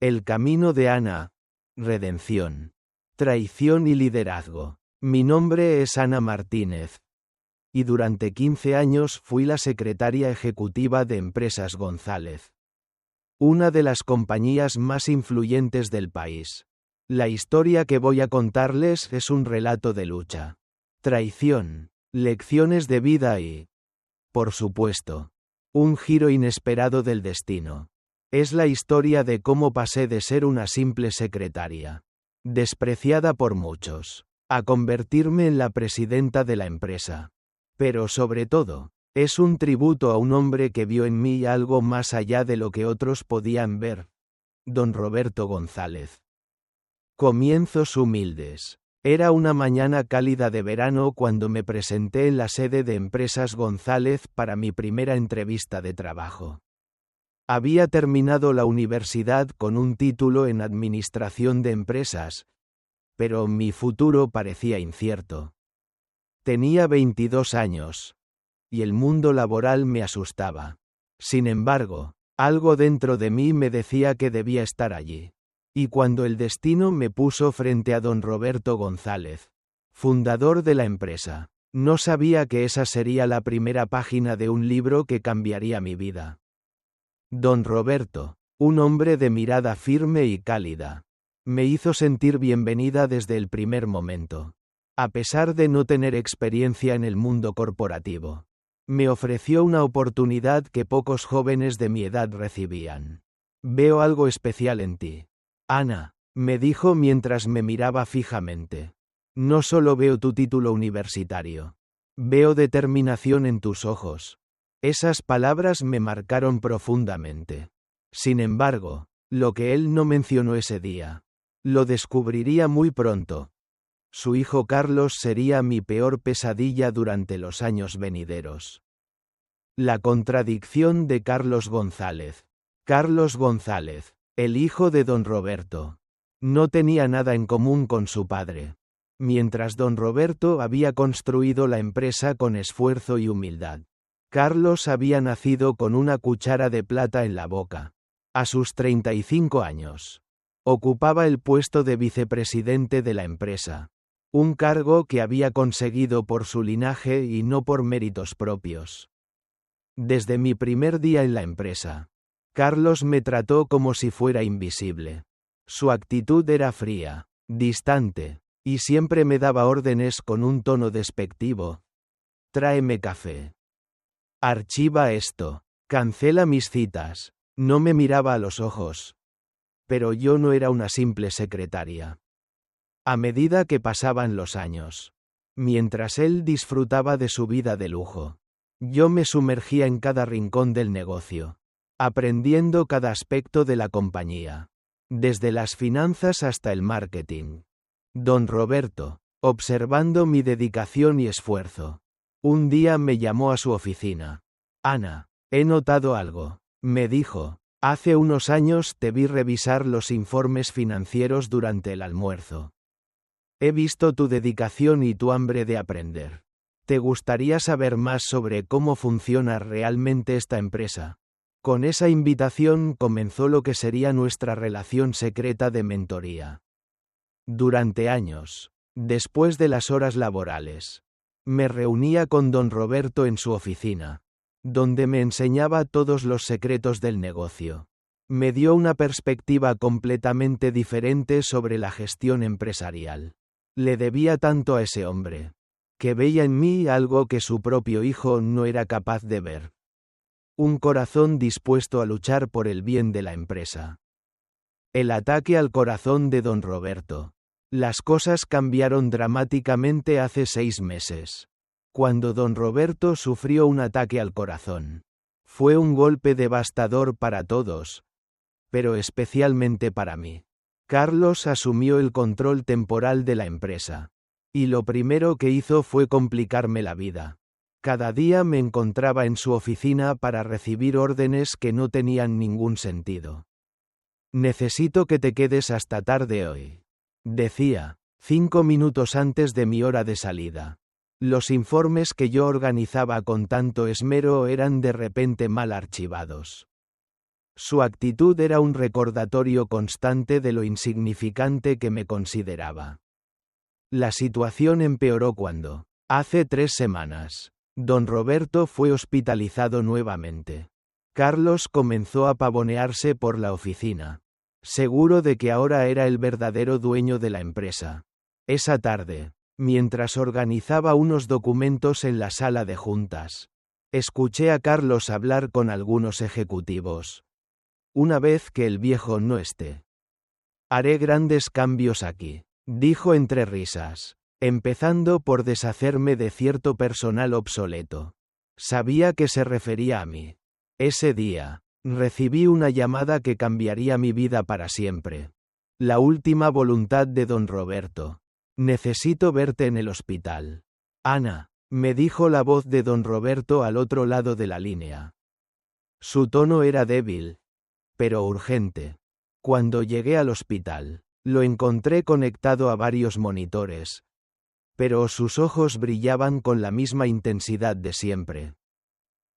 El camino de Ana. Redención. Traición y liderazgo. Mi nombre es Ana Martínez. Y durante 15 años fui la secretaria ejecutiva de Empresas González. Una de las compañías más influyentes del país. La historia que voy a contarles es un relato de lucha, traición, lecciones de vida y, por supuesto, un giro inesperado del destino. Es la historia de cómo pasé de ser una simple secretaria, despreciada por muchos, a convertirme en la presidenta de la empresa. Pero sobre todo, es un tributo a un hombre que vio en mí algo más allá de lo que otros podían ver. Don Roberto González. Comienzos humildes. Era una mañana cálida de verano cuando me presenté en la sede de Empresas González para mi primera entrevista de trabajo. Había terminado la universidad con un título en Administración de Empresas, pero mi futuro parecía incierto. Tenía 22 años, y el mundo laboral me asustaba. Sin embargo, algo dentro de mí me decía que debía estar allí. Y cuando el destino me puso frente a don Roberto González, fundador de la empresa, no sabía que esa sería la primera página de un libro que cambiaría mi vida. Don Roberto, un hombre de mirada firme y cálida, me hizo sentir bienvenida desde el primer momento. A pesar de no tener experiencia en el mundo corporativo, me ofreció una oportunidad que pocos jóvenes de mi edad recibían. Veo algo especial en ti, Ana, me dijo mientras me miraba fijamente. No solo veo tu título universitario. Veo determinación en tus ojos. Esas palabras me marcaron profundamente. Sin embargo, lo que él no mencionó ese día, lo descubriría muy pronto. Su hijo Carlos sería mi peor pesadilla durante los años venideros. La contradicción de Carlos González. Carlos González, el hijo de don Roberto, no tenía nada en común con su padre. Mientras don Roberto había construido la empresa con esfuerzo y humildad, Carlos había nacido con una cuchara de plata en la boca. A sus 35 años, ocupaba el puesto de vicepresidente de la empresa, un cargo que había conseguido por su linaje y no por méritos propios. Desde mi primer día en la empresa, Carlos me trató como si fuera invisible. Su actitud era fría, distante, y siempre me daba órdenes con un tono despectivo. Tráeme café. Archiva esto. Cancela mis citas. No me miraba a los ojos. Pero yo no era una simple secretaria. A medida que pasaban los años, mientras él disfrutaba de su vida de lujo, yo me sumergía en cada rincón del negocio, aprendiendo cada aspecto de la compañía, desde las finanzas hasta el marketing. Don Roberto, observando mi dedicación y esfuerzo, un día me llamó a su oficina. Ana, he notado algo, me dijo. Hace unos años te vi revisar los informes financieros durante el almuerzo. He visto tu dedicación y tu hambre de aprender. ¿Te gustaría saber más sobre cómo funciona realmente esta empresa? Con esa invitación comenzó lo que sería nuestra relación secreta de mentoría. Durante años, después de las horas laborales, me reunía con don Roberto en su oficina, donde me enseñaba todos los secretos del negocio. Me dio una perspectiva completamente diferente sobre la gestión empresarial. Le debía tanto a ese hombre, que veía en mí algo que su propio hijo no era capaz de ver. Un corazón dispuesto a luchar por el bien de la empresa. El ataque al corazón de don Roberto. Las cosas cambiaron dramáticamente hace 6 meses. Cuando don Roberto sufrió un ataque al corazón. Fue un golpe devastador para todos, pero especialmente para mí. Carlos asumió el control temporal de la empresa. Y lo primero que hizo fue complicarme la vida. Cada día me encontraba en su oficina para recibir órdenes que no tenían ningún sentido. Necesito que te quedes hasta tarde hoy, decía, 5 minutos antes de mi hora de salida. Los informes que yo organizaba con tanto esmero eran de repente mal archivados. Su actitud era un recordatorio constante de lo insignificante que me consideraba. La situación empeoró cuando, hace 3 semanas, don Roberto fue hospitalizado nuevamente. Carlos comenzó a pavonearse por la oficina, seguro de que ahora era el verdadero dueño de la empresa. Esa tarde, mientras organizaba unos documentos en la sala de juntas, escuché a Carlos hablar con algunos ejecutivos. Una vez que el viejo no esté, haré grandes cambios aquí, dijo entre risas, empezando por deshacerme de cierto personal obsoleto. Sabía que se refería a mí. Ese día, recibí una llamada que cambiaría mi vida para siempre. La última voluntad de don Roberto. Necesito verte en el hospital. Ana, me dijo la voz de don Roberto al otro lado de la línea. Su tono era débil, pero urgente. Cuando llegué al hospital, lo encontré conectado a varios monitores, pero sus ojos brillaban con la misma intensidad de siempre.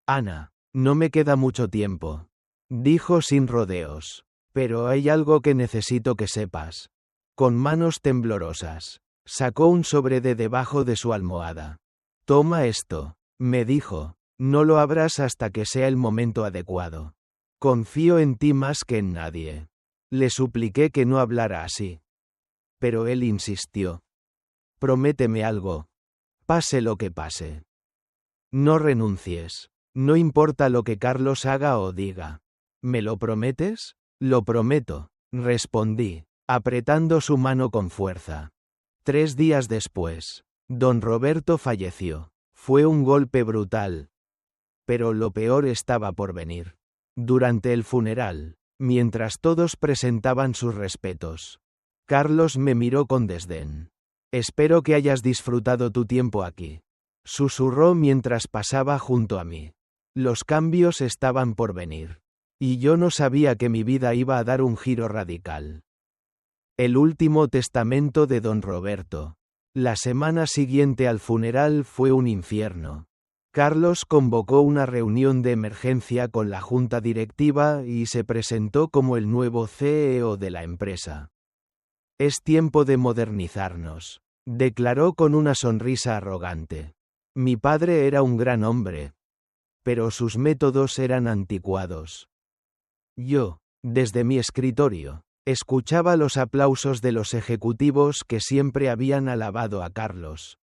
Ana, no me queda mucho tiempo, dijo sin rodeos, pero hay algo que necesito que sepas. Con manos temblorosas, sacó un sobre de debajo de su almohada. Toma esto, me dijo, no lo abras hasta que sea el momento adecuado. Confío en ti más que en nadie. Le supliqué que no hablara así. Pero él insistió. Prométeme algo. Pase lo que pase. No renuncies. No importa lo que Carlos haga o diga. ¿Me lo prometes? Lo prometo, respondí, apretando su mano con fuerza. 3 días después, don Roberto falleció. Fue un golpe brutal. Pero lo peor estaba por venir. Durante el funeral, mientras todos presentaban sus respetos, Carlos me miró con desdén. Espero que hayas disfrutado tu tiempo aquí, susurró mientras pasaba junto a mí. Los cambios estaban por venir, y yo no sabía que mi vida iba a dar un giro radical. El último testamento de don Roberto. La semana siguiente al funeral fue un infierno. Carlos convocó una reunión de emergencia con la junta directiva y se presentó como el nuevo CEO de la empresa. Es tiempo de modernizarnos, declaró con una sonrisa arrogante. Mi padre era un gran hombre, pero sus métodos eran anticuados. Yo, desde mi escritorio, escuchaba los aplausos de los ejecutivos que siempre habían alabado a Carlos,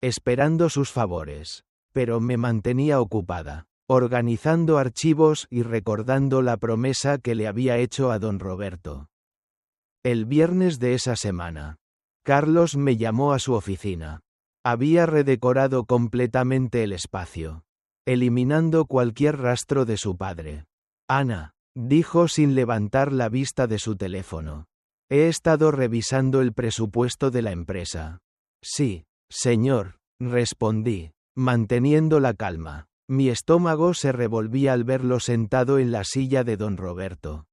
esperando sus favores. Pero me mantenía ocupada, organizando archivos y recordando la promesa que le había hecho a don Roberto. El viernes de esa semana, Carlos me llamó a su oficina. Había redecorado completamente el espacio, eliminando cualquier rastro de su padre. Ana, dijo sin levantar la vista de su teléfono. He estado revisando el presupuesto de la empresa. Sí, señor, respondí, manteniendo la calma. Mi estómago se revolvía al verlo sentado en la silla de don Roberto.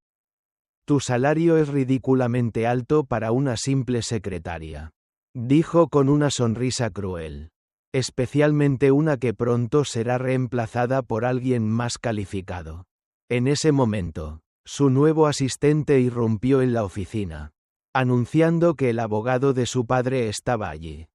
Tu salario es ridículamente alto para una simple secretaria, dijo con una sonrisa cruel. Especialmente una que pronto será reemplazada por alguien más calificado. En ese momento, su nuevo asistente irrumpió en la oficina, anunciando que el abogado de su padre estaba allí.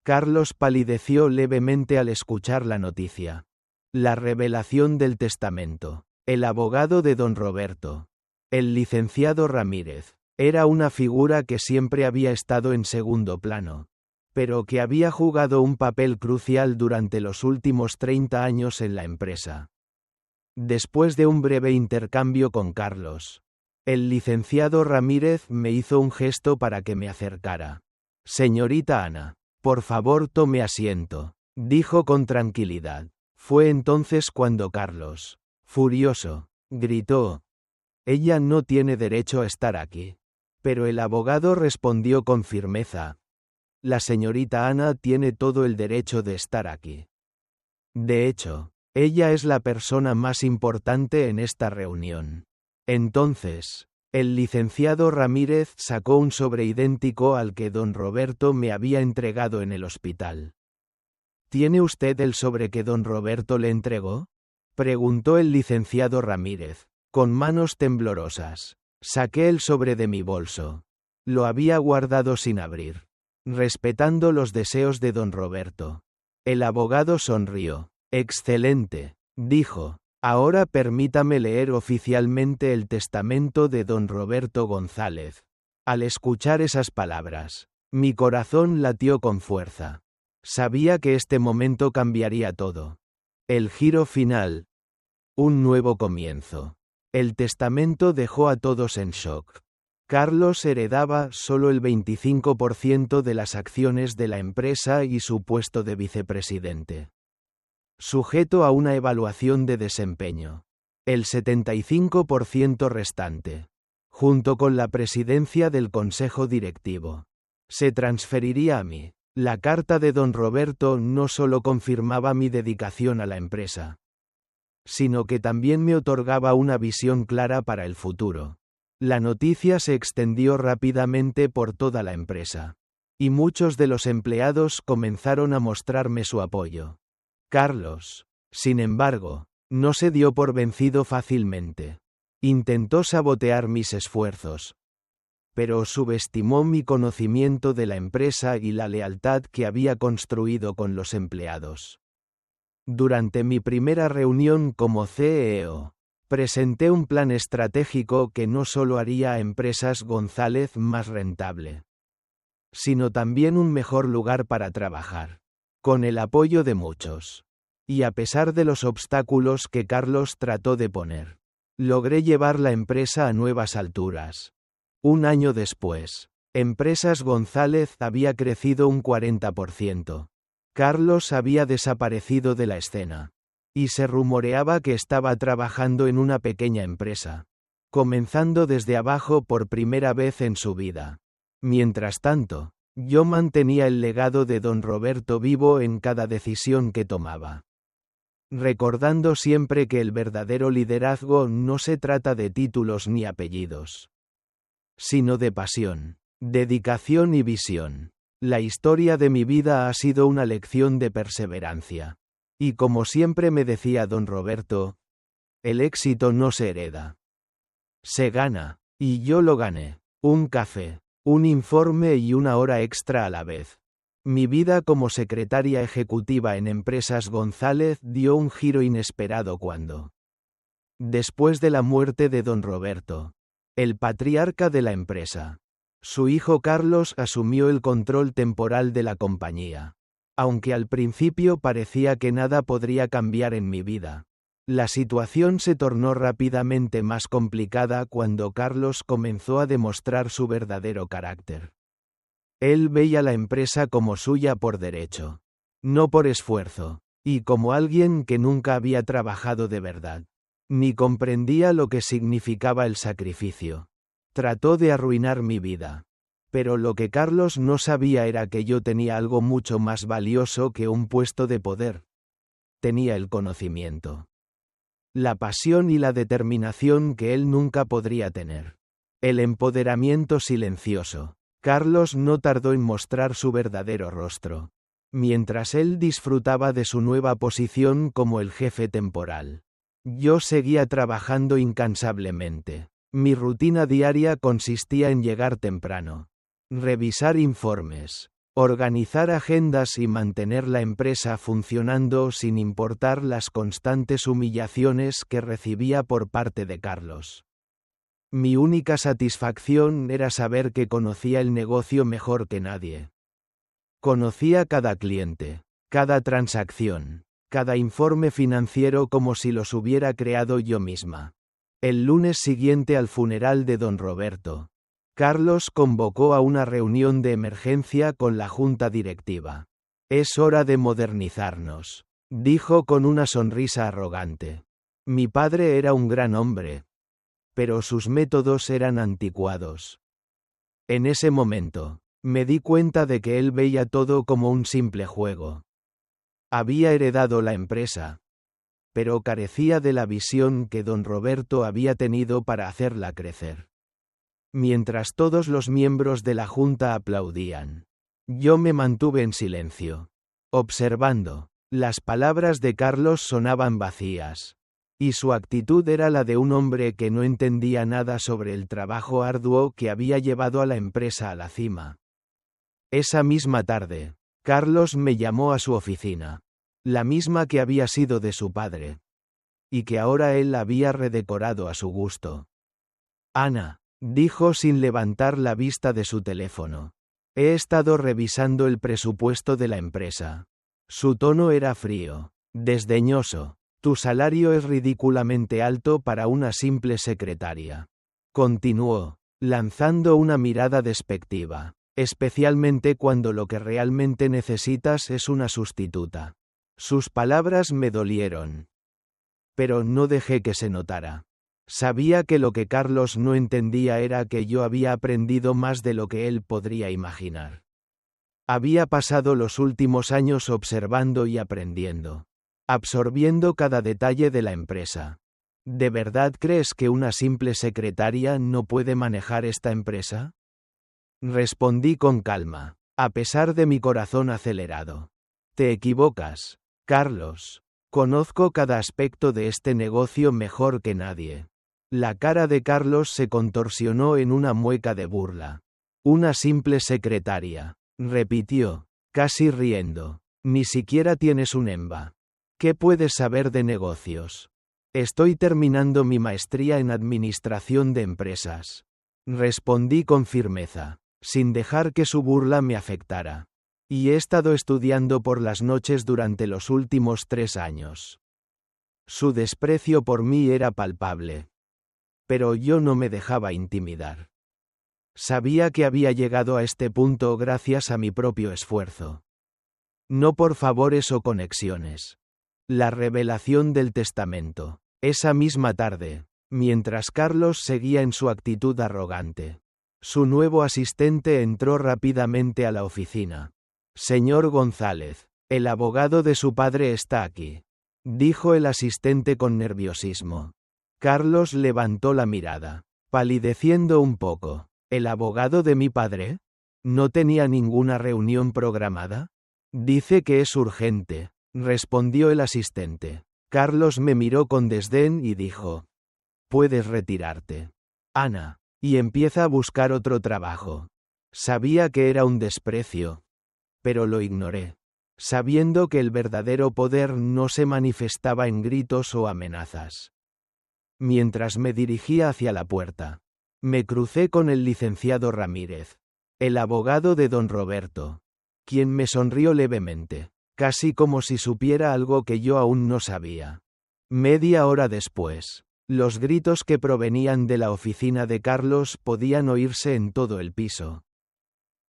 Carlos palideció levemente al escuchar la noticia. La revelación del testamento. El abogado de don Roberto, el licenciado Ramírez, era una figura que siempre había estado en segundo plano, pero que había jugado un papel crucial durante los últimos 30 años en la empresa. Después de un breve intercambio con Carlos, el licenciado Ramírez me hizo un gesto para que me acercara. Señorita Ana, por favor tome asiento, dijo con tranquilidad. Fue entonces cuando Carlos, furioso, gritó: ella no tiene derecho a estar aquí. Pero el abogado respondió con firmeza: la señorita Ana tiene todo el derecho de estar aquí. De hecho, ella es la persona más importante en esta reunión. Entonces, el licenciado Ramírez sacó un sobre idéntico al que don Roberto me había entregado en el hospital. ¿Tiene usted el sobre que don Roberto le entregó?, preguntó el licenciado Ramírez, Con manos temblorosas, saqué el sobre de mi bolso. Lo había guardado sin abrir, respetando los deseos de don Roberto. El abogado sonrió. Excelente, dijo. Ahora permítame leer oficialmente el testamento de don Roberto González. Al escuchar esas palabras, mi corazón latió con fuerza. Sabía que este momento cambiaría todo. El giro final. Un nuevo comienzo. El testamento dejó a todos en shock. Carlos heredaba solo el 25% de las acciones de la empresa y su puesto de vicepresidente, sujeto a una evaluación de desempeño. El 75% restante, junto con la presidencia del consejo directivo, se transferiría a mí. La carta de don Roberto no solo confirmaba mi dedicación a la empresa, sino que también me otorgaba una visión clara para el futuro. La noticia se extendió rápidamente por toda la empresa, y muchos de los empleados comenzaron a mostrarme su apoyo. Carlos, sin embargo, no se dio por vencido fácilmente. Intentó sabotear mis esfuerzos, pero subestimó mi conocimiento de la empresa y la lealtad que había construido con los empleados. Durante mi primera reunión como CEO, presenté un plan estratégico que no solo haría a Empresas González más rentable, sino también un mejor lugar para trabajar. Con el apoyo de muchos, y a pesar de los obstáculos que Carlos trató de poner, logré llevar la empresa a nuevas alturas. Un año después, Empresas González había crecido un 40%. Carlos había desaparecido de la escena, y se rumoreaba que estaba trabajando en una pequeña empresa, comenzando desde abajo por primera vez en su vida. Mientras tanto, yo mantenía el legado de don Roberto vivo en cada decisión que tomaba, recordando siempre que el verdadero liderazgo no se trata de títulos ni apellidos, sino de pasión, dedicación y visión. La historia de mi vida ha sido una lección de perseverancia. Y como siempre me decía don Roberto, el éxito no se hereda, se gana, y yo lo gané. Un café, un informe y una hora extra a la vez. Mi vida como secretaria ejecutiva en Empresas González dio un giro inesperado cuando, después de la muerte de don Roberto, el patriarca de la empresa, su hijo Carlos asumió el control temporal de la compañía. Aunque al principio parecía que nada podría cambiar en mi vida, la situación se tornó rápidamente más complicada cuando Carlos comenzó a demostrar su verdadero carácter. Él veía la empresa como suya por derecho, no por esfuerzo, y como alguien que nunca había trabajado de verdad, ni comprendía lo que significaba el sacrificio. Trató de arruinar mi vida. Pero lo que Carlos no sabía era que yo tenía algo mucho más valioso que un puesto de poder. Tenía el conocimiento, la pasión y la determinación que él nunca podría tener. El empoderamiento silencioso. Carlos no tardó en mostrar su verdadero rostro, mientras él disfrutaba de su nueva posición como el jefe temporal. Yo seguía trabajando incansablemente. Mi rutina diaria consistía en llegar temprano, revisar informes, organizar agendas y mantener la empresa funcionando sin importar las constantes humillaciones que recibía por parte de Carlos. Mi única satisfacción era saber que conocía el negocio mejor que nadie. Conocía cada cliente, cada transacción, cada informe financiero como si los hubiera creado yo misma. El lunes siguiente al funeral de don Roberto, Carlos convocó a una reunión de emergencia con la junta directiva. Es hora de modernizarnos, dijo con una sonrisa arrogante. Mi padre era un gran hombre, pero sus métodos eran anticuados. En ese momento, me di cuenta de que él veía todo como un simple juego. Había heredado la empresa, pero carecía de la visión que don Roberto había tenido para hacerla crecer. Mientras todos los miembros de la junta aplaudían, yo me mantuve en silencio, observando. Las palabras de Carlos sonaban vacías, y su actitud era la de un hombre que no entendía nada sobre el trabajo arduo que había llevado a la empresa a la cima. Esa misma tarde, Carlos me llamó a su oficina, la misma que había sido de su padre, y que ahora él había redecorado a su gusto. Ana, dijo sin levantar la vista de su teléfono. He estado revisando el presupuesto de la empresa. Su tono era frío, desdeñoso. Tu salario es ridículamente alto para una simple secretaria. Continuó, lanzando una mirada despectiva, especialmente cuando lo que realmente necesitas es una sustituta. Sus palabras me dolieron. Pero no dejé que se notara. Sabía que lo que Carlos no entendía era que yo había aprendido más de lo que él podría imaginar. Había pasado los últimos años observando y aprendiendo, absorbiendo cada detalle de la empresa. ¿De verdad crees que una simple secretaria no puede manejar esta empresa? Respondí con calma, a pesar de mi corazón acelerado. Te equivocas, Carlos. Conozco cada aspecto de este negocio mejor que nadie. La cara de Carlos se contorsionó en una mueca de burla. Una simple secretaria, repitió, casi riendo. Ni siquiera tienes un EMBA. ¿Qué puedes saber de negocios? Estoy terminando mi maestría en administración de empresas. Respondí con firmeza, sin dejar que su burla me afectara. Y he estado estudiando por las noches durante los últimos 3 años. Su desprecio por mí era palpable. Pero yo no me dejaba intimidar. Sabía que había llegado a este punto gracias a mi propio esfuerzo. No por favores o conexiones. La revelación del testamento. Esa misma tarde, mientras Carlos seguía en su actitud arrogante, su nuevo asistente entró rápidamente a la oficina. Señor González, el abogado de su padre está aquí, dijo el asistente con nerviosismo. Carlos levantó la mirada, palideciendo un poco. ¿El abogado de mi padre? ¿No tenía ninguna reunión programada? Dice que es urgente, respondió el asistente. Carlos me miró con desdén y dijo: puedes retirarte, Ana, y empieza a buscar otro trabajo. Sabía que era un desprecio, pero lo ignoré, sabiendo que el verdadero poder no se manifestaba en gritos o amenazas. Mientras me dirigía hacia la puerta, me crucé con el licenciado Ramírez, el abogado de don Roberto, quien me sonrió levemente, casi como si supiera algo que yo aún no sabía. Media hora después, los gritos que provenían de la oficina de Carlos podían oírse en todo el piso.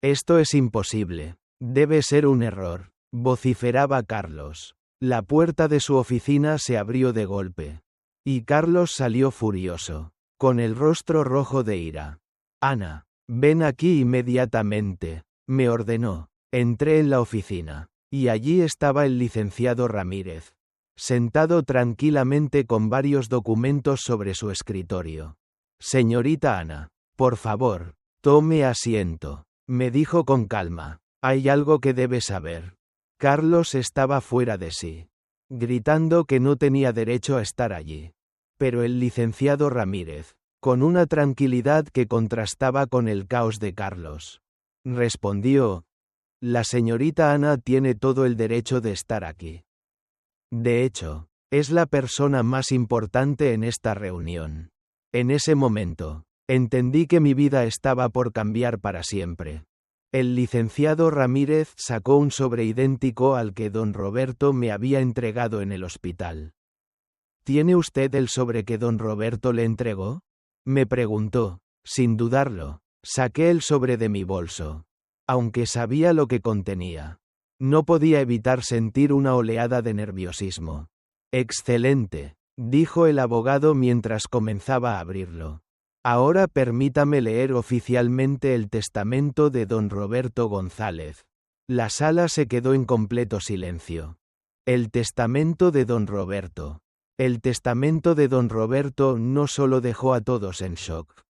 Esto es imposible. Debe ser un error, vociferaba Carlos. La puerta de su oficina se abrió de golpe. Y Carlos salió furioso, con el rostro rojo de ira. Ana, ven aquí inmediatamente, me ordenó. Entré en la oficina, y allí estaba el licenciado Ramírez, sentado tranquilamente con varios documentos sobre su escritorio. Señorita Ana, por favor, tome asiento, me dijo con calma. Hay algo que debe saber. Carlos estaba fuera de sí, gritando que no tenía derecho a estar allí. Pero el licenciado Ramírez, con una tranquilidad que contrastaba con el caos de Carlos, respondió: la señorita Ana tiene todo el derecho de estar aquí. De hecho, es la persona más importante en esta reunión. En ese momento, entendí que mi vida estaba por cambiar para siempre. El licenciado Ramírez sacó un sobre idéntico al que don Roberto me había entregado en el hospital. ¿Tiene usted el sobre que don Roberto le entregó? Me preguntó, sin dudarlo. Saqué el sobre de mi bolso. Aunque sabía lo que contenía, no podía evitar sentir una oleada de nerviosismo. Excelente, dijo el abogado mientras comenzaba a abrirlo. Ahora permítame leer oficialmente el testamento de don Roberto González. La sala se quedó en completo silencio. El testamento de don Roberto. El testamento de don Roberto no solo dejó a todos en shock,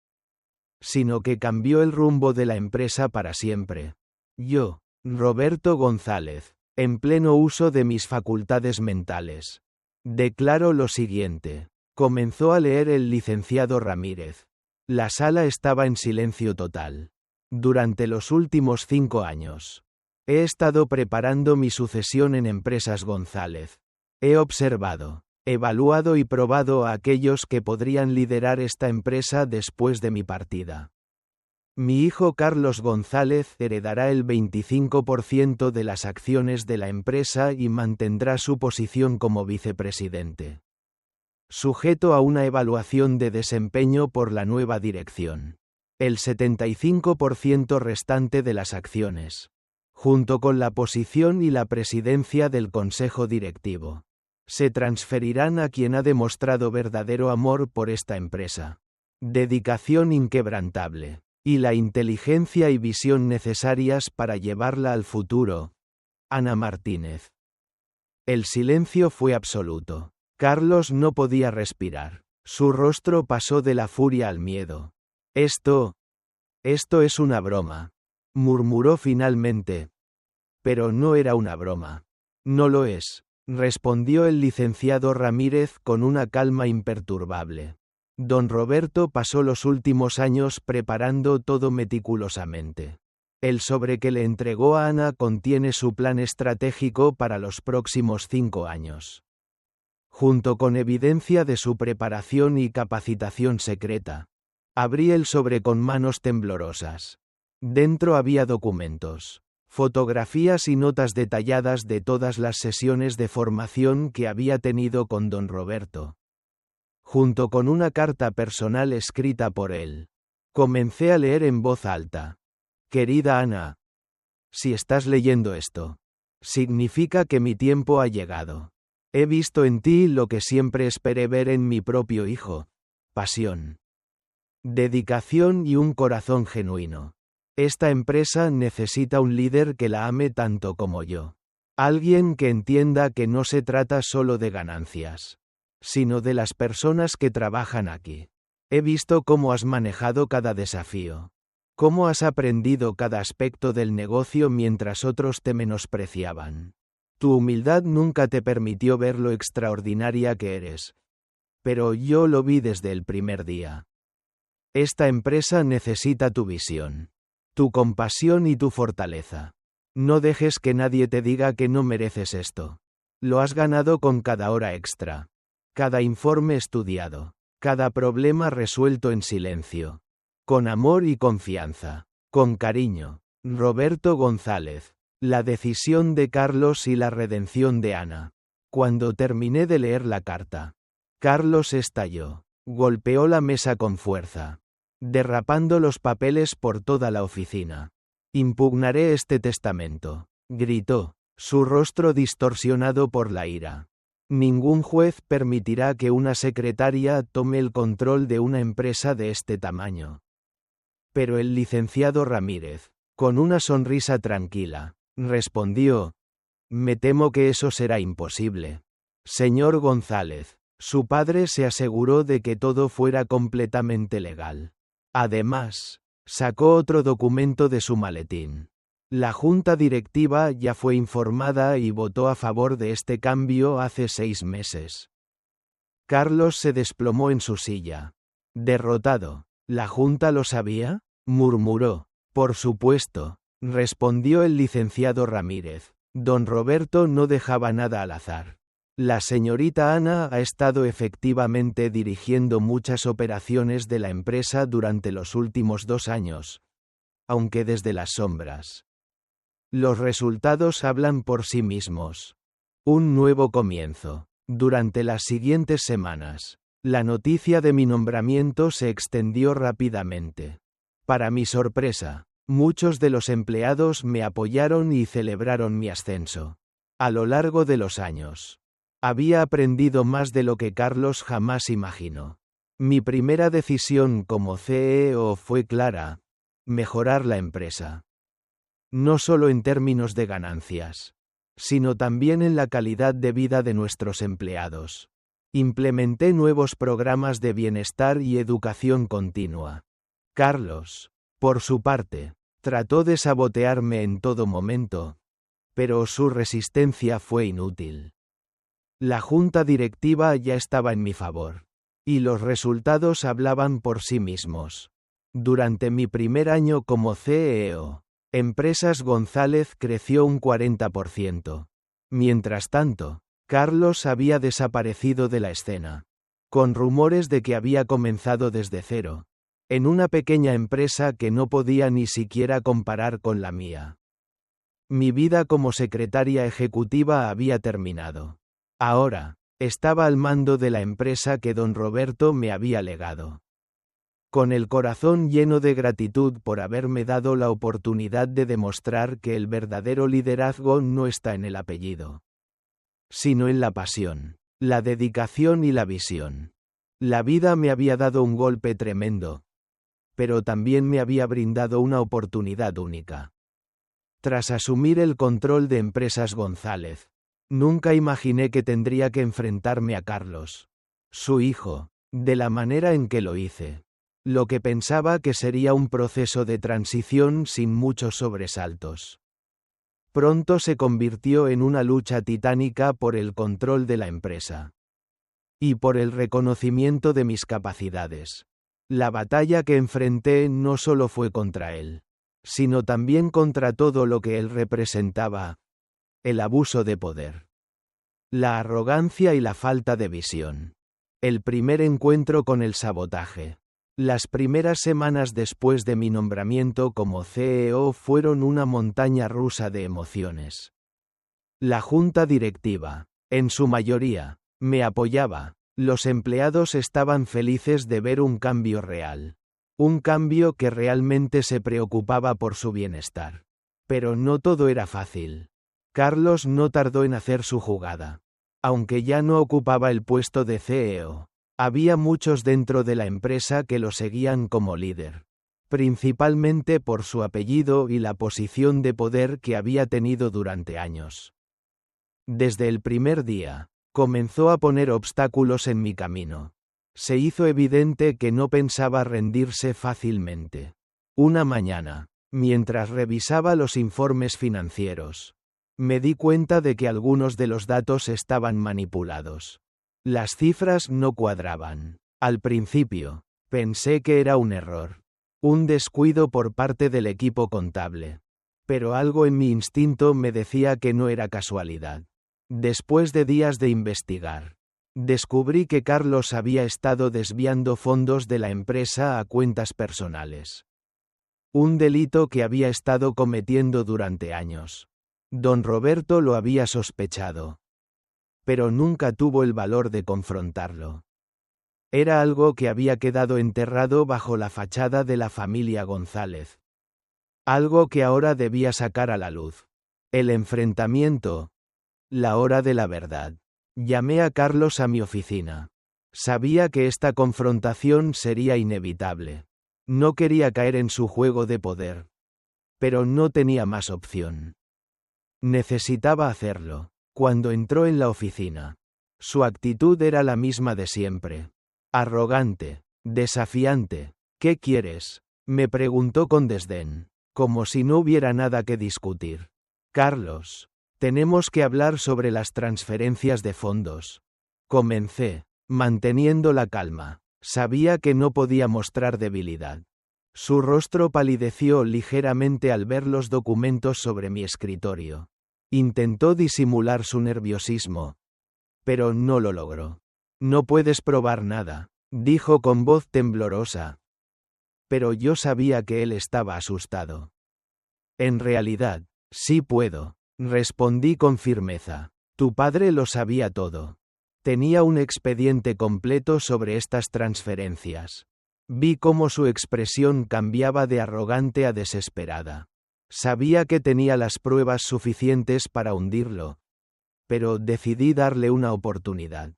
sino que cambió el rumbo de la empresa para siempre. Yo, Roberto González, en pleno uso de mis facultades mentales, Declaro lo siguiente. Comenzó a leer el licenciado Ramírez. La sala estaba en silencio total. Durante los últimos 5 años. He estado preparando mi sucesión en Empresas González. He observado, evaluado y probado a aquellos que podrían liderar esta empresa después de mi partida. Mi hijo Carlos González heredará el 25% de las acciones de la empresa y mantendrá su posición como vicepresidente. Sujeto a una evaluación de desempeño por la nueva dirección. El 75% restante de las acciones, junto con la posición y la presidencia del consejo directivo, se transferirán a quien ha demostrado verdadero amor por esta empresa, dedicación inquebrantable, y la inteligencia y visión necesarias para llevarla al futuro. Ana Martínez. El silencio fue absoluto. Carlos no podía respirar. Su rostro pasó de la furia al miedo. Esto es una broma, murmuró finalmente. Pero no era una broma. No lo es, respondió el licenciado Ramírez con una calma imperturbable. Don Roberto pasó los últimos años preparando todo meticulosamente. El sobre que le entregó a Ana contiene su plan estratégico para los próximos 5 años. Junto con evidencia de su preparación y capacitación secreta. Abrí el sobre con manos temblorosas. Dentro había documentos, fotografías y notas detalladas de todas las sesiones de formación que había tenido con don Roberto. Junto con una carta personal escrita por él. Comencé a leer en voz alta. Querida Ana, si estás leyendo esto, significa que mi tiempo ha llegado. He visto en ti lo que siempre esperé ver en mi propio hijo. Pasión, dedicación y un corazón genuino. Esta empresa necesita un líder que la ame tanto como yo. Alguien que entienda que no se trata solo de ganancias, sino de las personas que trabajan aquí. He visto cómo has manejado cada desafío. Cómo has aprendido cada aspecto del negocio mientras otros te menospreciaban. Tu humildad nunca te permitió ver lo extraordinaria que eres. Pero yo lo vi desde el primer día. Esta empresa necesita tu visión, tu compasión y tu fortaleza. No dejes que nadie te diga que no mereces esto. Lo has ganado con cada hora extra, cada informe estudiado, cada problema resuelto en silencio. Con amor y confianza. Con cariño. Roberto González. La decisión de Carlos y la redención de Ana. Cuando terminé de leer la carta, Carlos estalló. Golpeó la mesa con fuerza, derrapando los papeles por toda la oficina. Impugnaré este testamento, gritó, su rostro distorsionado por la ira. Ningún juez permitirá que una secretaria tome el control de una empresa de este tamaño. Pero el licenciado Ramírez, con una sonrisa tranquila, respondió: me temo que eso será imposible. Señor González, su padre se aseguró de que todo fuera completamente legal. Además, sacó otro documento de su maletín. La junta directiva ya fue informada y votó a favor de este cambio hace 6 meses. Carlos se desplomó en su silla. Derrotado. ¿La junta lo sabía?, murmuró. Por supuesto, respondió el licenciado Ramírez. Don Roberto no dejaba nada al azar. La señorita Ana ha estado efectivamente dirigiendo muchas operaciones de la empresa durante los últimos 2 años, aunque desde las sombras. Los resultados hablan por sí mismos. Un nuevo comienzo. Durante las siguientes semanas, la noticia de mi nombramiento se extendió rápidamente. Para mi sorpresa, muchos de los empleados me apoyaron y celebraron mi ascenso. A lo largo de los años, había aprendido más de lo que Carlos jamás imaginó. Mi primera decisión como CEO fue clara: mejorar la empresa. No solo en términos de ganancias, sino también en la calidad de vida de nuestros empleados. Implementé nuevos programas de bienestar y educación continua. Carlos, por su parte, trató de sabotearme en todo momento, pero su resistencia fue inútil. La junta directiva ya estaba en mi favor. Y los resultados hablaban por sí mismos. Durante mi primer año como CEO, Empresas González creció un 40%. Mientras tanto, Carlos había desaparecido de la escena. Con rumores de que había comenzado desde cero, en una pequeña empresa que no podía ni siquiera comparar con la mía. Mi vida como secretaria ejecutiva había terminado. Ahora, estaba al mando de la empresa que don Roberto me había legado. Con el corazón lleno de gratitud por haberme dado la oportunidad de demostrar que el verdadero liderazgo no está en el apellido, sino en la pasión, la dedicación y la visión. La vida me había dado un golpe tremendo, pero también me había brindado una oportunidad única. Tras asumir el control de Empresas González, nunca imaginé que tendría que enfrentarme a Carlos, su hijo, de la manera en que lo hice. Lo que pensaba que sería un proceso de transición sin muchos sobresaltos. Pronto se convirtió en una lucha titánica por el control de la empresa. Y por el reconocimiento de mis capacidades. La batalla que enfrenté no solo fue contra él, sino también contra todo lo que él representaba: el abuso de poder, la arrogancia y la falta de visión. El primer encuentro con el sabotaje. Las primeras semanas después de mi nombramiento como CEO fueron una montaña rusa de emociones. La junta directiva, en su mayoría, me apoyaba. Los empleados estaban felices de ver un cambio real. Un cambio que realmente se preocupaba por su bienestar. Pero no todo era fácil. Carlos no tardó en hacer su jugada. Aunque ya no ocupaba el puesto de CEO, había muchos dentro de la empresa que lo seguían como líder, principalmente por su apellido y la posición de poder que había tenido durante años. Desde el primer día, comenzó a poner obstáculos en mi camino. Se hizo evidente que no pensaba rendirse fácilmente. Una mañana, mientras revisaba los informes financieros, me di cuenta de que algunos de los datos estaban manipulados. Las cifras no cuadraban. Al principio, pensé que era un error, un descuido por parte del equipo contable. Pero algo en mi instinto me decía que no era casualidad. Después de días de investigar, descubrí que Carlos había estado desviando fondos de la empresa a cuentas personales. Un delito que había estado cometiendo durante años. Don Roberto lo había sospechado, pero nunca tuvo el valor de confrontarlo. Era algo que había quedado enterrado bajo la fachada de la familia González. Algo que ahora debía sacar a la luz. El enfrentamiento. La hora de la verdad. Llamé a Carlos a mi oficina. Sabía que esta confrontación sería inevitable. No quería caer en su juego de poder. Pero no tenía más opción. Necesitaba hacerlo. Cuando entró en la oficina, su actitud era la misma de siempre. Arrogante, desafiante. ¿Qué quieres?, me preguntó con desdén, como si no hubiera nada que discutir. Carlos, tenemos que hablar sobre las transferencias de fondos. Comencé, manteniendo la calma. Sabía que no podía mostrar debilidad. Su rostro palideció ligeramente al ver los documentos sobre mi escritorio. Intentó disimular su nerviosismo, pero no lo logró. No puedes probar nada, dijo con voz temblorosa. Pero yo sabía que él estaba asustado. En realidad, sí puedo, respondí con firmeza. Tu padre lo sabía todo. Tenía un expediente completo sobre estas transferencias. Vi cómo su expresión cambiaba de arrogante a desesperada. Sabía que tenía las pruebas suficientes para hundirlo, pero decidí darle una oportunidad.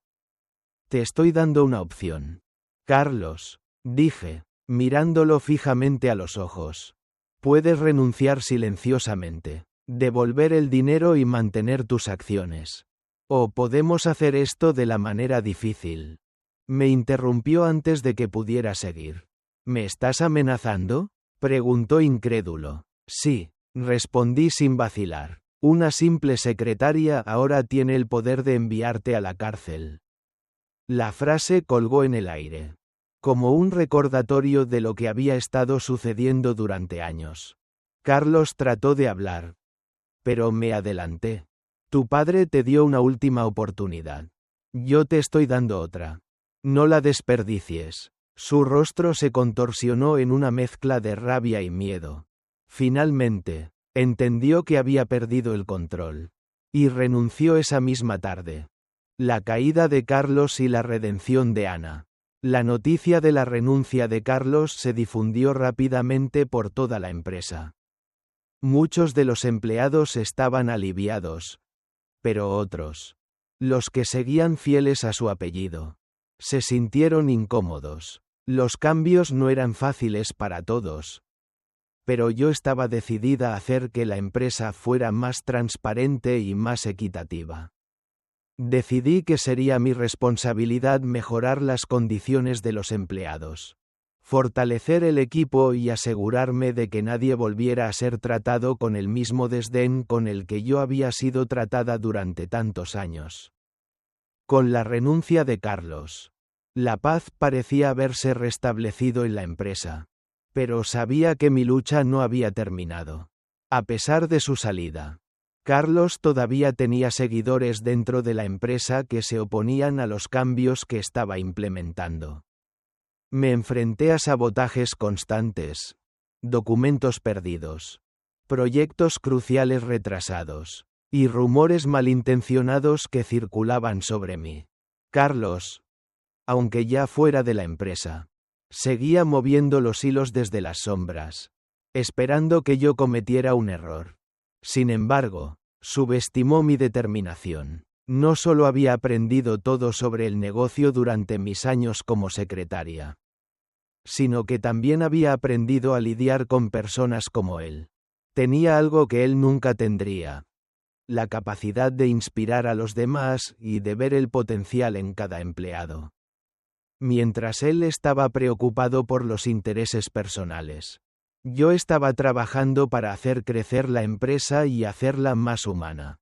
Te estoy dando una opción, Carlos, dije, mirándolo fijamente a los ojos. Puedes renunciar silenciosamente, devolver el dinero y mantener tus acciones. O podemos hacer esto de la manera difícil. Me interrumpió antes de que pudiera seguir. ¿Me estás amenazando?, preguntó incrédulo. Sí, respondí sin vacilar. Una simple secretaria ahora tiene el poder de enviarte a la cárcel. La frase colgó en el aire, como un recordatorio de lo que había estado sucediendo durante años. Carlos trató de hablar, pero me adelanté. Tu padre te dio una última oportunidad. Yo te estoy dando otra. No la desperdicies. Su rostro se contorsionó en una mezcla de rabia y miedo. Finalmente, entendió que había perdido el control. Y renunció esa misma tarde. La caída de Carlos y la redención de Ana. La noticia de la renuncia de Carlos se difundió rápidamente por toda la empresa. Muchos de los empleados estaban aliviados, pero otros, los que seguían fieles a su apellido, se sintieron incómodos. Los cambios no eran fáciles para todos, pero yo estaba decidida a hacer que la empresa fuera más transparente y más equitativa. Decidí que sería mi responsabilidad mejorar las condiciones de los empleados, fortalecer el equipo y asegurarme de que nadie volviera a ser tratado con el mismo desdén con el que yo había sido tratada durante tantos años. Con la renuncia de Carlos, la paz parecía haberse restablecido en la empresa, pero sabía que mi lucha no había terminado. A pesar de su salida, Carlos todavía tenía seguidores dentro de la empresa que se oponían a los cambios que estaba implementando. Me enfrenté a sabotajes constantes, documentos perdidos, proyectos cruciales retrasados, y rumores malintencionados que circulaban sobre mí. Carlos, aunque ya fuera de la empresa, seguía moviendo los hilos desde las sombras, esperando que yo cometiera un error. Sin embargo, subestimó mi determinación. No solo había aprendido todo sobre el negocio durante mis años como secretaria, sino que también había aprendido a lidiar con personas como él. Tenía algo que él nunca tendría: la capacidad de inspirar a los demás y de ver el potencial en cada empleado. Mientras él estaba preocupado por los intereses personales, yo estaba trabajando para hacer crecer la empresa y hacerla más humana,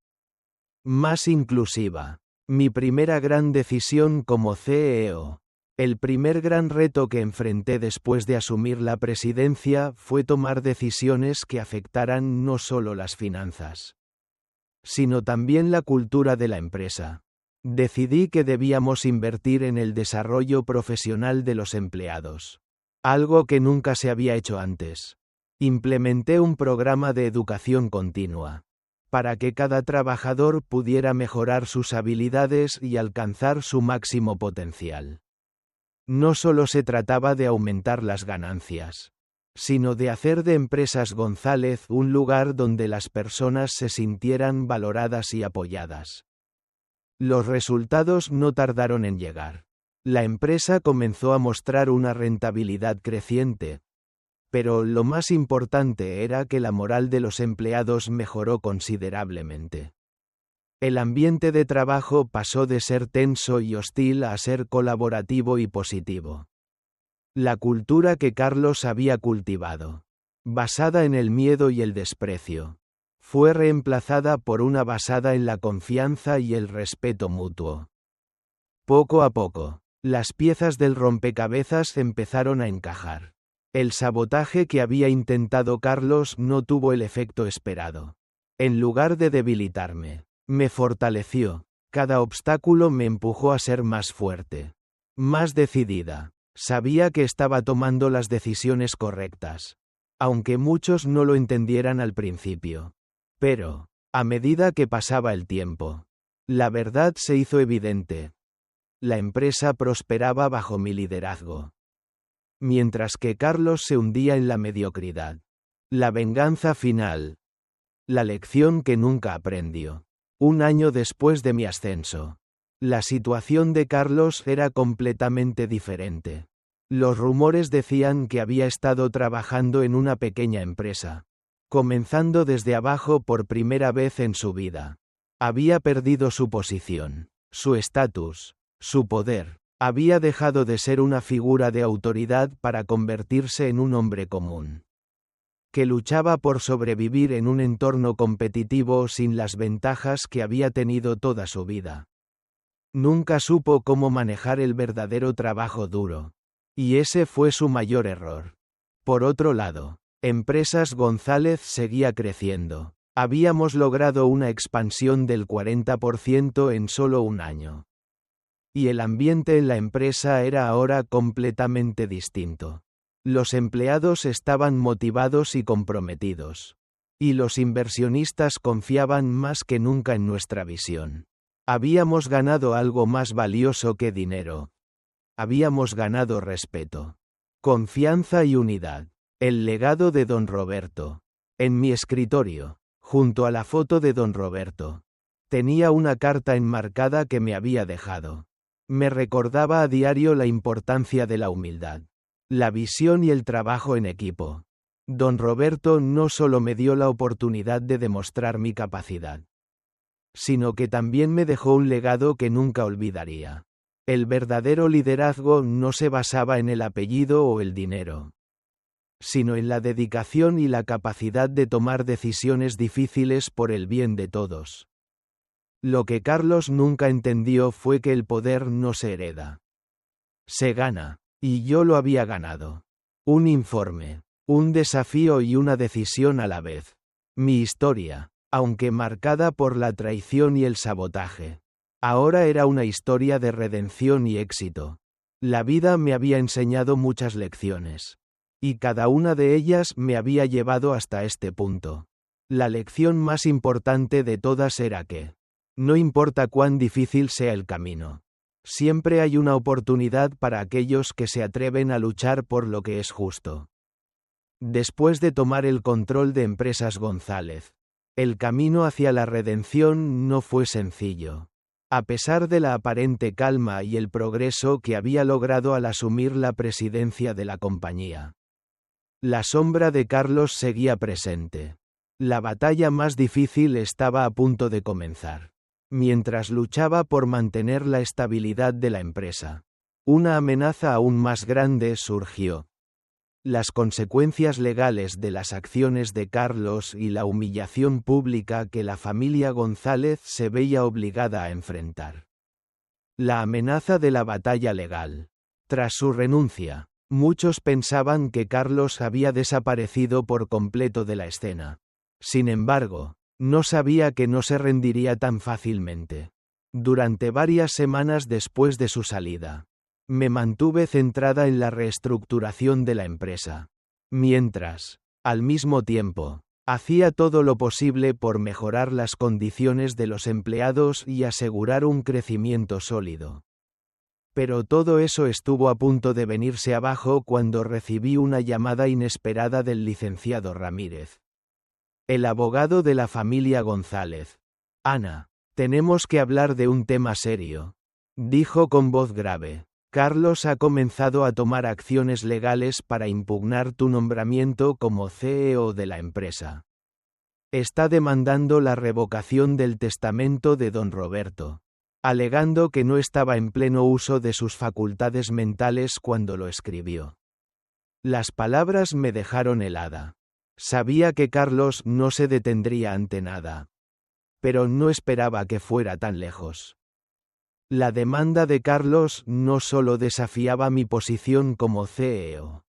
más inclusiva. Mi primera gran decisión como CEO. El primer gran reto que enfrenté después de asumir la presidencia fue tomar decisiones que afectaran no solo las finanzas, sino también la cultura de la empresa. Decidí que debíamos invertir en el desarrollo profesional de los empleados, algo que nunca se había hecho antes. Implementé un programa de educación continua, para que cada trabajador pudiera mejorar sus habilidades y alcanzar su máximo potencial. No solo se trataba de aumentar las ganancias, sino de hacer de Empresas González un lugar donde las personas se sintieran valoradas y apoyadas. Los resultados no tardaron en llegar. La empresa comenzó a mostrar una rentabilidad creciente, pero lo más importante era que la moral de los empleados mejoró considerablemente. El ambiente de trabajo pasó de ser tenso y hostil a ser colaborativo y positivo. La cultura que Carlos había cultivado, basada en el miedo y el desprecio, fue reemplazada por una basada en la confianza y el respeto mutuo. Poco a poco, las piezas del rompecabezas empezaron a encajar. El sabotaje que había intentado Carlos no tuvo el efecto esperado. En lugar de debilitarme, me fortaleció. Cada obstáculo me empujó a ser más fuerte, más decidida. Sabía que estaba tomando las decisiones correctas, aunque muchos no lo entendieran al principio. Pero, a medida que pasaba el tiempo, la verdad se hizo evidente. La empresa prosperaba bajo mi liderazgo, mientras que Carlos se hundía en la mediocridad. La venganza final. La lección que nunca aprendió. Un año después de mi ascenso, la situación de Carlos era completamente diferente. Los rumores decían que había estado trabajando en una pequeña empresa, comenzando desde abajo por primera vez en su vida. Había perdido su posición, su estatus, su poder. Había dejado de ser una figura de autoridad para convertirse en un hombre común. que luchaba por sobrevivir en un entorno competitivo sin las ventajas que había tenido toda su vida. Nunca supo cómo manejar el verdadero trabajo duro. Y ese fue su mayor error. Por otro lado, Empresas González seguía creciendo. Habíamos logrado una expansión del 40% en solo un año. Y el ambiente en la empresa era ahora completamente distinto. Los empleados estaban motivados y comprometidos. Y los inversionistas confiaban más que nunca en nuestra visión. Habíamos ganado algo más valioso que dinero. Habíamos ganado respeto, confianza y unidad. El legado de don Roberto. En mi escritorio, junto a la foto de don Roberto, tenía una carta enmarcada que me había dejado. Me recordaba a diario la importancia de la humildad, la visión y el trabajo en equipo. Don Roberto no solo me dio la oportunidad de demostrar mi capacidad, sino que también me dejó un legado que nunca olvidaría. El verdadero liderazgo no se basaba en el apellido o el dinero, sino en la dedicación y la capacidad de tomar decisiones difíciles por el bien de todos. Lo que Carlos nunca entendió fue que el poder no se hereda. Se gana, y yo lo había ganado. Un informe, un desafío y una decisión a la vez. Mi historia, aunque marcada por la traición y el sabotaje, ahora era una historia de redención y éxito. La vida me había enseñado muchas lecciones. Y cada una de ellas me había llevado hasta este punto. La lección más importante de todas era que, no importa cuán difícil sea el camino, siempre hay una oportunidad para aquellos que se atreven a luchar por lo que es justo. Después de tomar el control de Empresas González, el camino hacia la redención no fue sencillo. A pesar de la aparente calma y el progreso que había logrado al asumir la presidencia de la compañía, la sombra de Carlos seguía presente. La batalla más difícil estaba a punto de comenzar. Mientras luchaba por mantener la estabilidad de la empresa, una amenaza aún más grande surgió. Las consecuencias legales de las acciones de Carlos y la humillación pública que la familia González se veía obligada a enfrentar. La amenaza de la batalla legal. Tras su renuncia, muchos pensaban que Carlos había desaparecido por completo de la escena. Sin embargo, no sabía que no se rendiría tan fácilmente. Durante varias semanas después de su salida, me mantuve centrada en la reestructuración de la empresa. Mientras, al mismo tiempo, hacía todo lo posible por mejorar las condiciones de los empleados y asegurar un crecimiento sólido. Pero todo eso estuvo a punto de venirse abajo cuando recibí una llamada inesperada del licenciado Ramírez, el abogado de la familia González. Ana, tenemos que hablar de un tema serio, dijo con voz grave. Carlos ha comenzado a tomar acciones legales para impugnar tu nombramiento como CEO de la empresa. Está demandando la revocación del testamento de don Roberto, alegando que no estaba en pleno uso de sus facultades mentales cuando lo escribió. Las palabras me dejaron helada. Sabía que Carlos no se detendría ante nada, pero no esperaba que fuera tan lejos. La demanda de Carlos no solo desafiaba mi posición como CEO,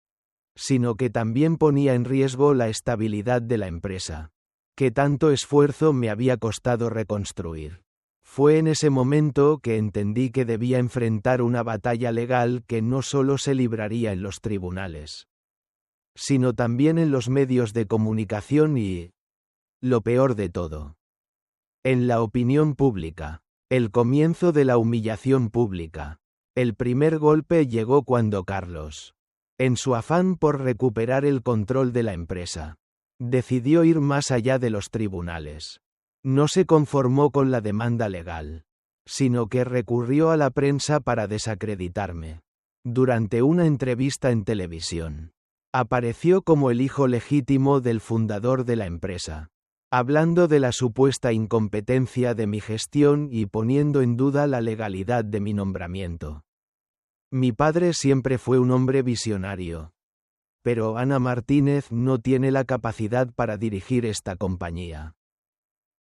sino que también ponía en riesgo la estabilidad de la empresa, que tanto esfuerzo me había costado reconstruir. Fue en ese momento que entendí que debía enfrentar una batalla legal que no solo se libraría en los tribunales, sino también en los medios de comunicación y, lo peor de todo, en la opinión pública. El comienzo de la humillación pública. El primer golpe llegó cuando Carlos, en su afán por recuperar el control de la empresa, decidió ir más allá de los tribunales. No se conformó con la demanda legal, sino que recurrió a la prensa para desacreditarme. Durante una entrevista en televisión, apareció como el hijo legítimo del fundador de la empresa, hablando de la supuesta incompetencia de mi gestión y poniendo en duda la legalidad de mi nombramiento. Mi padre siempre fue un hombre visionario, Pero Ana Martínez no tiene la capacidad para dirigir esta compañía.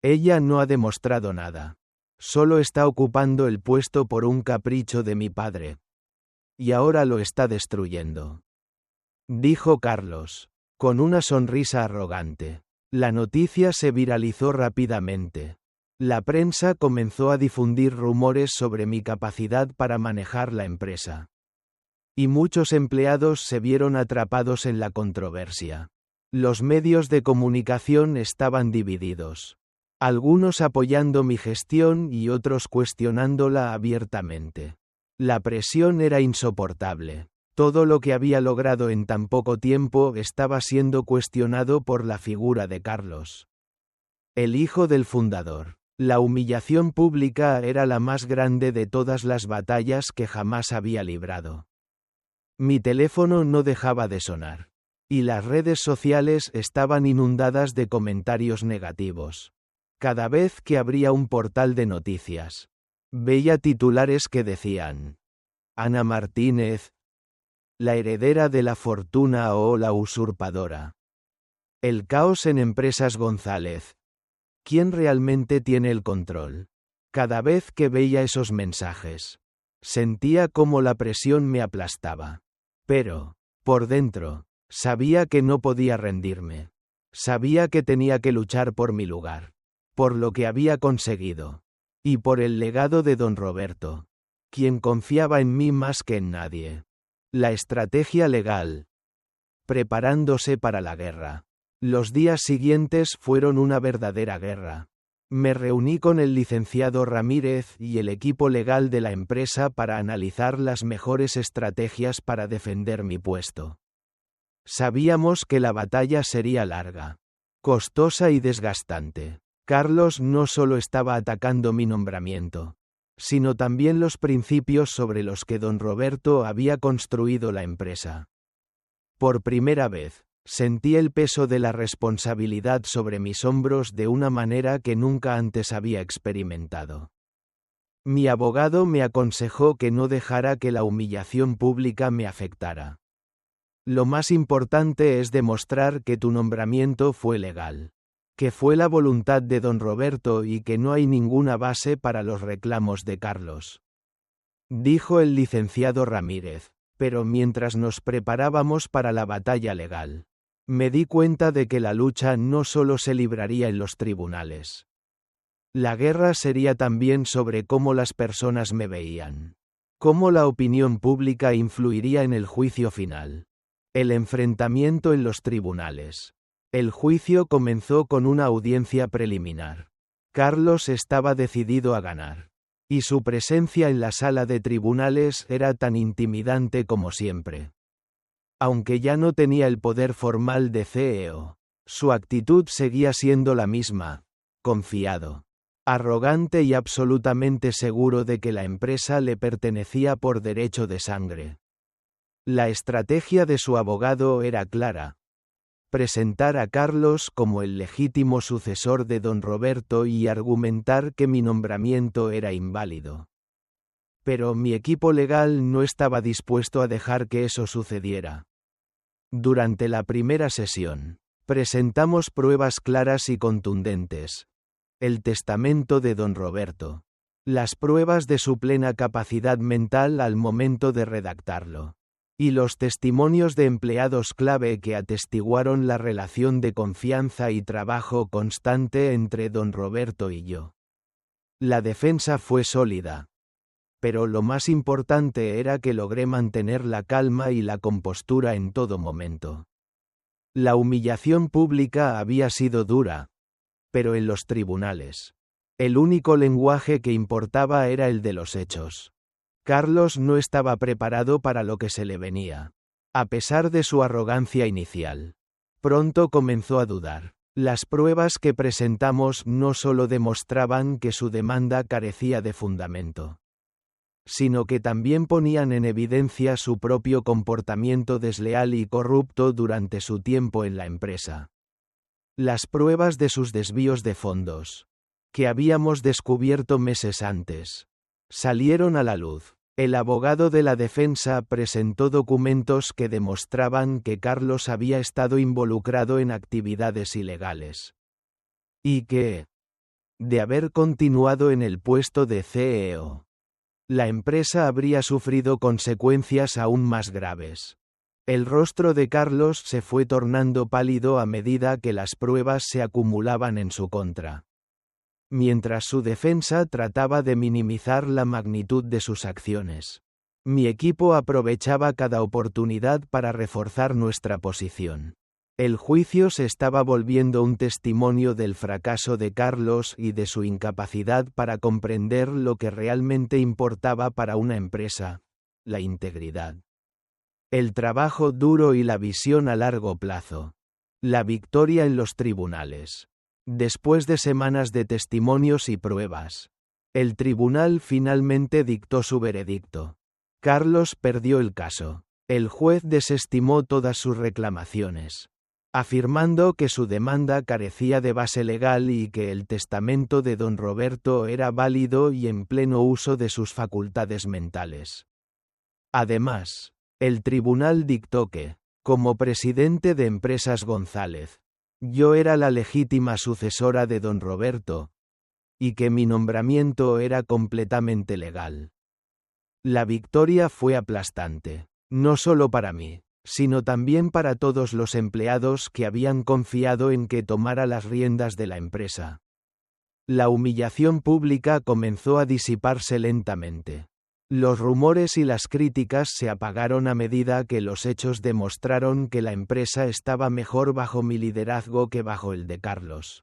Ella no ha demostrado nada. Solo está ocupando el puesto por un capricho de mi padre. Y ahora lo está destruyendo. Dijo Carlos, con una sonrisa arrogante. La noticia se viralizó rápidamente. La prensa comenzó a difundir rumores sobre mi capacidad para manejar la empresa. Y muchos empleados se vieron atrapados en la controversia. Los medios de comunicación estaban divididos. Algunos apoyando mi gestión y otros cuestionándola abiertamente. La presión era insoportable. Todo lo que había logrado en tan poco tiempo estaba siendo cuestionado por la figura de Carlos, el hijo del fundador. La humillación pública era la más grande de todas las batallas que jamás había librado. Mi teléfono no dejaba de sonar. Y las redes sociales estaban inundadas de comentarios negativos. Cada vez que abría un portal de noticias, veía titulares que decían: Ana Martínez, la heredera de la fortuna o la usurpadora. El caos en Empresas González. ¿Quién realmente tiene el control? Cada vez que veía esos mensajes, sentía cómo la presión me aplastaba. Pero, por dentro, sabía que no podía rendirme. Sabía que tenía que luchar por mi lugar, por lo que había conseguido, y por el legado de don Roberto, quien confiaba en mí más que en nadie. La estrategia legal. Preparándose para la guerra. Los días siguientes fueron una verdadera guerra. Me reuní con el licenciado Ramírez y el equipo legal de la empresa para analizar las mejores estrategias para defender mi puesto. Sabíamos que la batalla sería larga, costosa y desgastante. Carlos no solo estaba atacando mi nombramiento, sino también los principios sobre los que don Roberto había construido la empresa. Por primera vez, sentí el peso de la responsabilidad sobre mis hombros de una manera que nunca antes había experimentado. Mi abogado me aconsejó que no dejara que la humillación pública me afectara. Lo más importante es demostrar que tu nombramiento fue legal, que fue la voluntad de don Roberto y que no hay ninguna base para los reclamos de Carlos. Dijo el licenciado Ramírez, pero mientras nos preparábamos para la batalla legal, me di cuenta de que la lucha no solo se libraría en los tribunales. La guerra sería también sobre cómo las personas me veían, cómo la opinión pública influiría en el juicio final. El enfrentamiento en los tribunales. El juicio comenzó con una audiencia preliminar. Carlos estaba decidido a ganar. Y su presencia en la sala de tribunales era tan intimidante como siempre. Aunque ya no tenía el poder formal de CEO, su actitud seguía siendo la misma, confiado, arrogante y absolutamente seguro de que la empresa le pertenecía por derecho de sangre. La estrategia de su abogado era clara: presentar a Carlos como el legítimo sucesor de don Roberto y argumentar que mi nombramiento era inválido. Pero mi equipo legal no estaba dispuesto a dejar que eso sucediera. Durante la primera sesión, presentamos pruebas claras y contundentes. El testamento de don Roberto. Las pruebas de su plena capacidad mental al momento de redactarlo. Y los testimonios de empleados clave que atestiguaron la relación de confianza y trabajo constante entre don Roberto y yo. La defensa fue sólida. Pero lo más importante era que logré mantener la calma y la compostura en todo momento. La humillación pública había sido dura, pero en los tribunales, el único lenguaje que importaba era el de los hechos. Carlos no estaba preparado para lo que se le venía. A pesar de su arrogancia inicial, pronto comenzó a dudar. Las pruebas que presentamos no solo demostraban que su demanda carecía de fundamento, sino que también ponían en evidencia su propio comportamiento desleal y corrupto durante su tiempo en la empresa. Las pruebas de sus desvíos de fondos, que habíamos descubierto meses antes, salieron a la luz. El abogado de la defensa presentó documentos que demostraban que Carlos había estado involucrado en actividades ilegales. Y que, de haber continuado en el puesto de CEO, la empresa habría sufrido consecuencias aún más graves. El rostro de Carlos se fue tornando pálido a medida que las pruebas se acumulaban en su contra. Mientras su defensa trataba de minimizar la magnitud de sus acciones, mi equipo aprovechaba cada oportunidad para reforzar nuestra posición. El juicio se estaba volviendo un testimonio del fracaso de Carlos y de su incapacidad para comprender lo que realmente importaba para una empresa: la integridad, el trabajo duro y la visión a largo plazo. La victoria en los tribunales. Después de semanas de testimonios y pruebas, el tribunal finalmente dictó su veredicto. Carlos perdió el caso. El juez desestimó todas sus reclamaciones, afirmando que su demanda carecía de base legal y que el testamento de don Roberto era válido y en pleno uso de sus facultades mentales. Además, el tribunal dictó que, como presidente de Empresas González, yo era la legítima sucesora de don Roberto, y que mi nombramiento era completamente legal. La victoria fue aplastante, no solo para mí, sino también para todos los empleados que habían confiado en que tomara las riendas de la empresa. La humillación pública comenzó a disiparse lentamente. Los rumores y las críticas se apagaron a medida que los hechos demostraron que la empresa estaba mejor bajo mi liderazgo que bajo el de Carlos.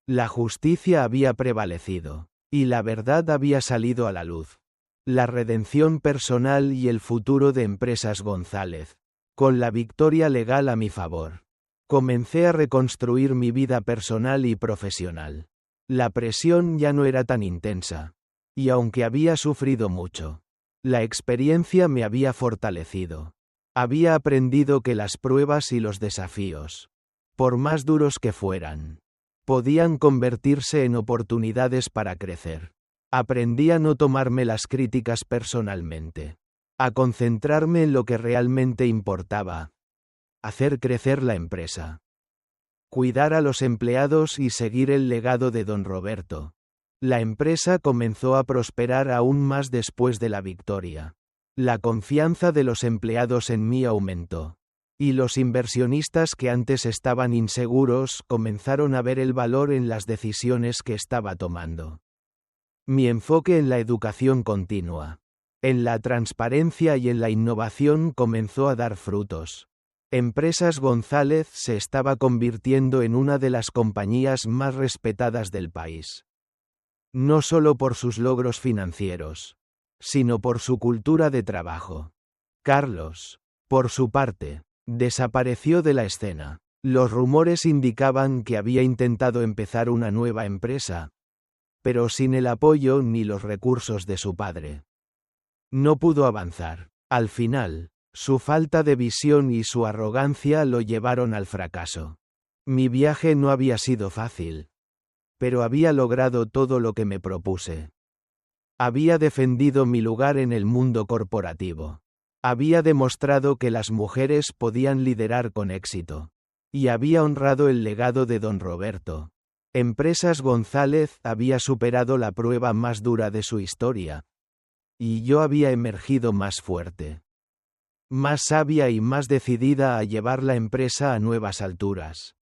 La justicia había prevalecido, y la verdad había salido a la luz. La redención personal y el futuro de Empresas González, con la victoria legal a mi favor. Comencé a reconstruir mi vida personal y profesional. La presión ya no era tan intensa. Y aunque había sufrido mucho, la experiencia me había fortalecido. Había aprendido que las pruebas y los desafíos, por más duros que fueran, podían convertirse en oportunidades para crecer. Aprendí a no tomarme las críticas personalmente, a concentrarme en lo que realmente importaba: hacer crecer la empresa, cuidar a los empleados y seguir el legado de don Roberto. La empresa comenzó a prosperar aún más después de la victoria. La confianza de los empleados en mí aumentó, y los inversionistas que antes estaban inseguros comenzaron a ver el valor en las decisiones que estaba tomando. Mi enfoque en la educación continua, en la transparencia y en la innovación comenzó a dar frutos. Empresas González se estaba convirtiendo en una de las compañías más respetadas del país. No solo por sus logros financieros, sino por su cultura de trabajo. Carlos, por su parte, desapareció de la escena. Los rumores indicaban que había intentado empezar una nueva empresa, pero sin el apoyo ni los recursos de su padre. No pudo avanzar. Al final, su falta de visión y su arrogancia lo llevaron al fracaso. Mi viaje no había sido fácil, pero había logrado todo lo que me propuse. Había defendido mi lugar en el mundo corporativo. Había demostrado que las mujeres podían liderar con éxito. Y había honrado el legado de don Roberto. Empresas González había superado la prueba más dura de su historia. Y yo había emergido más fuerte, más sabia y más decidida a llevar la empresa a nuevas alturas.